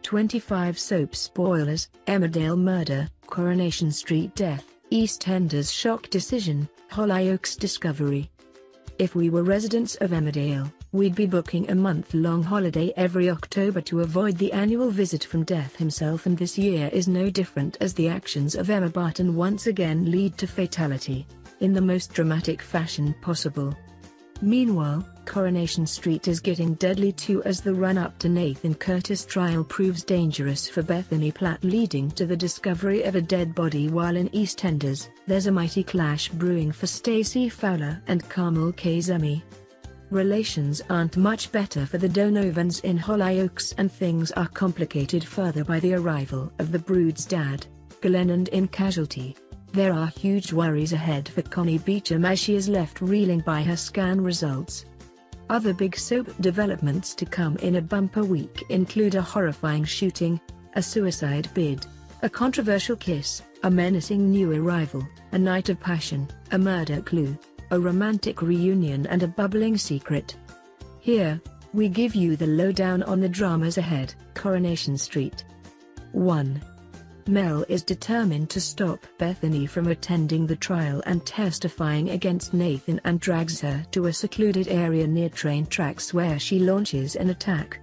25 soap spoilers: Emmerdale murder, Coronation Street death, EastEnders shock decision, Hollyoaks discovery. If we were residents of Emmerdale, we'd be booking a month-long holiday every October to avoid the annual visit from Death himself, and this year is no different, as the actions of Emma Barton once again lead to fatality, in the most dramatic fashion possible. Meanwhile, Coronation Street is getting deadly too, as the run-up to Nathan Curtis' trial proves dangerous for Bethany Platt, leading to the discovery of a dead body, while in EastEnders, there's a mighty clash brewing for Stacey Fowler and Carmel Kazemi. Relations aren't much better for the Donovans in Hollyoaks, and things are complicated further by the arrival of the brood's dad, Glenn, and in Casualty, there are huge worries ahead for Connie Beauchamp as she is left reeling by her scan results. Other big soap developments to come in a bumper week include a horrifying shooting, a suicide bid, a controversial kiss, a menacing new arrival, a night of passion, a murder clue, a romantic reunion, and a bubbling secret. Here, we give you the lowdown on the dramas ahead. Coronation Street. 1. Mel is determined to stop Bethany from attending the trial and testifying against Nathan, and drags her to a secluded area near train tracks where she launches an attack.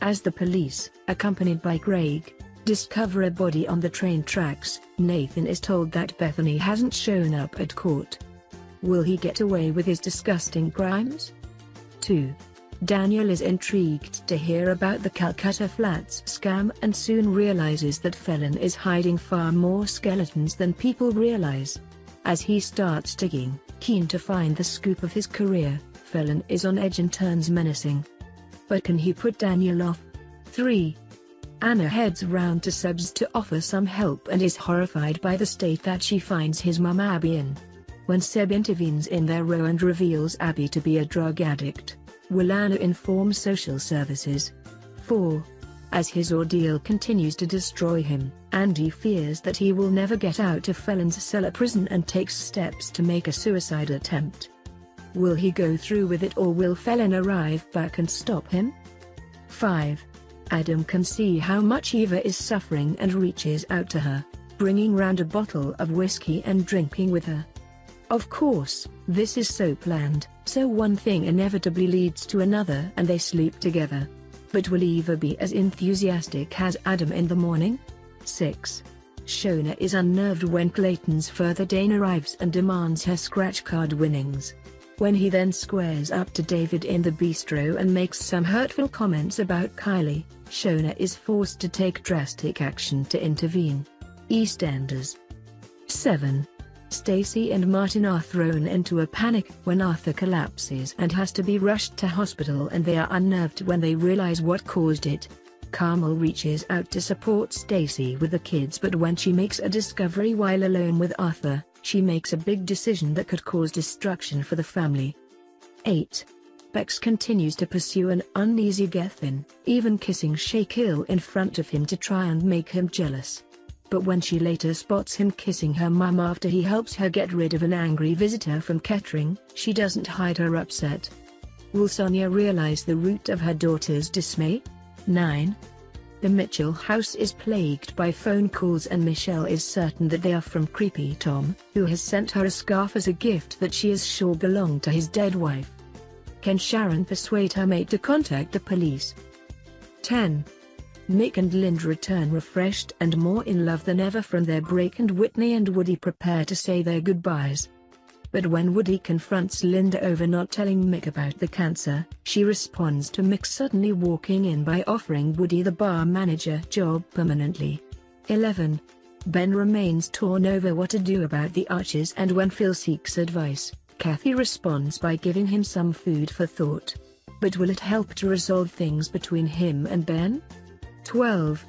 As the police, accompanied by Greg, discover a body on the train tracks, Nathan is told that Bethany hasn't shown up at court. Will he get away with his disgusting crimes? 2. Daniel is intrigued to hear about the Calcutta Flats scam, and soon realizes that Felon is hiding far more skeletons than people realize. As he starts digging, keen to find the scoop of his career, Felon is on edge and turns menacing. But can he put Daniel off? 3. Anna heads round to Seb's to offer some help and is horrified by the state that she finds his mum Abby in. When Seb intervenes in their row and reveals Abby to be a drug addict, will Anna inform social services? 4. As his ordeal continues to destroy him, Andy fears that he will never get out of Felon's cellar prison and takes steps to make a suicide attempt. Will he go through with it, or will Felon arrive back and stop him? 5. Adam can see how much Eva is suffering and reaches out to her, bringing round a bottle of whiskey and drinking with her. Of course, this is Soapland, so one thing inevitably leads to another and they sleep together. But will Eva be as enthusiastic as Adam in the morning? 6. Shona is unnerved when Clayton's further Dane arrives and demands her scratch card winnings. When he then squares up to David in the bistro and makes some hurtful comments about Kylie, Shona is forced to take drastic action to intervene. EastEnders. 7. Stacey and Martin are thrown into a panic when Arthur collapses and has to be rushed to hospital, and they are unnerved when they realize what caused it. Carmel reaches out to support Stacey with the kids, but when she makes a discovery while alone with Arthur, she makes a big decision that could cause destruction for the family. 8. Bex continues to pursue an uneasy Gethin, even kissing Shaquille in front of him to try and make him jealous. But when she later spots him kissing her mum after he helps her get rid of an angry visitor from Kettering, she doesn't hide her upset. Will Sonia realize the root of her daughter's dismay? 9. The Mitchell house is plagued by phone calls, and Michelle is certain that they are from Creepy Tom, who has sent her a scarf as a gift that she is sure belonged to his dead wife. Can Sharon persuade her mate to contact the police? 10. Nick and Lind return refreshed and more in love than ever from their break, and Whitney and Woody prepare to say their goodbyes. But when Woody confronts Linda over not telling Mick about the cancer, she responds to Mick suddenly walking in by offering Woody the bar manager job permanently. 11. Ben remains torn over what to do about the Archers, and when Phil seeks advice, Kathy responds by giving him some food for thought. But will it help to resolve things between him and Ben? 12.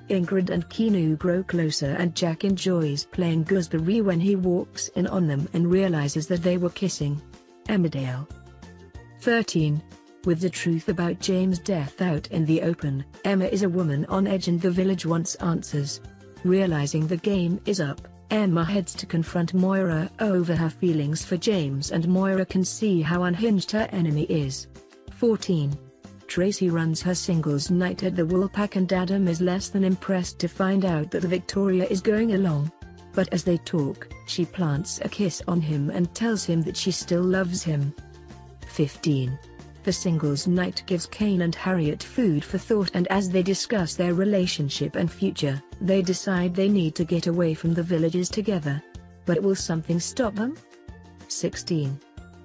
Ingrid and Keanu grow closer, and Jack enjoys playing gooseberry when he walks in on them and realizes that they were kissing. Emmerdale. 13. With the truth about James' death out in the open, Emma is a woman on edge and the village wants answers. Realizing the game is up, Emma heads to confront Moira over her feelings for James, and Moira can see how unhinged her enemy is. 14. Tracy runs her singles night at the Woolpack and Adam is less than impressed to find out that Victoria is going along. But as they talk, she plants a kiss on him and tells him that she still loves him. 15. The singles night gives Kane and Harriet food for thought, and as they discuss their relationship and future, they decide they need to get away from the villages together. But will something stop them? 16.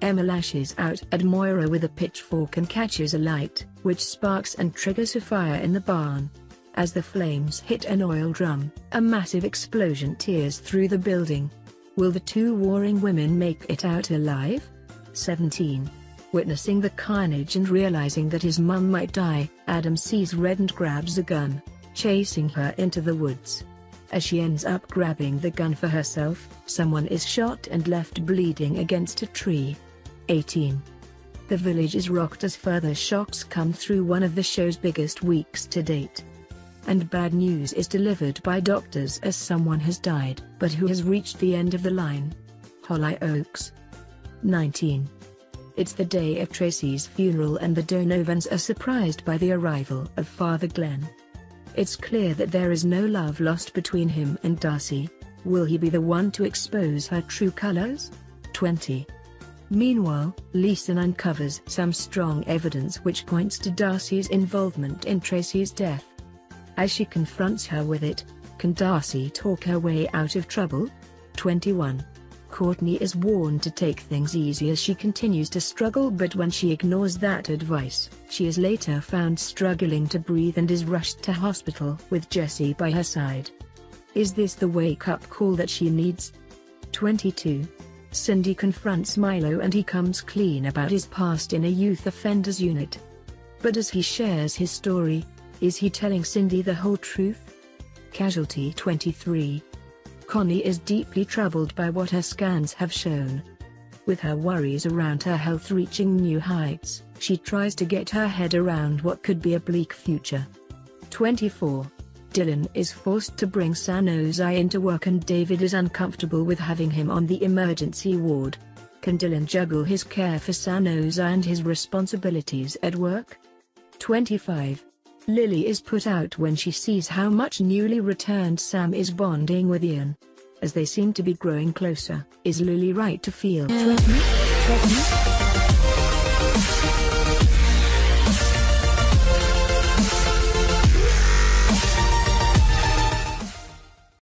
Emma lashes out at Moira with a pitchfork and catches a light, which sparks and triggers a fire in the barn. As the flames hit an oil drum, a massive explosion tears through the building. Will the two warring women make it out alive? 17. Witnessing the carnage and realizing that his mum might die, Adam sees Red and grabs a gun, chasing her into the woods. As she ends up grabbing the gun for herself, someone is shot and left bleeding against a tree. 18. The village is rocked as further shocks come through one of the show's biggest weeks to date. And bad news is delivered by doctors as someone has died, but who has reached the end of the line. Hollyoaks. 19. It's the day of Tracy's funeral and the Donovans are surprised by the arrival of Father Glenn. It's clear that there is no love lost between him and Darcy. Will he be the one to expose her true colors? 20. Meanwhile, Lisa uncovers some strong evidence which points to Darcy's involvement in Tracy's death. As she confronts her with it, can Darcy talk her way out of trouble? 21. Courtney is warned to take things easy as she continues to struggle, but when she ignores that advice, she is later found struggling to breathe and is rushed to hospital with Jesse by her side. Is this the wake-up call that she needs? 22. Cindy confronts Milo and he comes clean about his past in a youth offenders unit. But as he shares his story, is he telling Cindy the whole truth? Casualty 23. Connie is deeply troubled by what her scans have shown. With her worries around her health reaching new heights, she tries to get her head around what could be a bleak future. 24. Dylan is forced to bring Sanozai into work and David is uncomfortable with having him on the emergency ward. Can Dylan juggle his care for Sanozai and his responsibilities at work? 25. Lily is put out when she sees how much newly returned Sam is bonding with Ian. As they seem to be growing closer, is Lily right to feel threatened?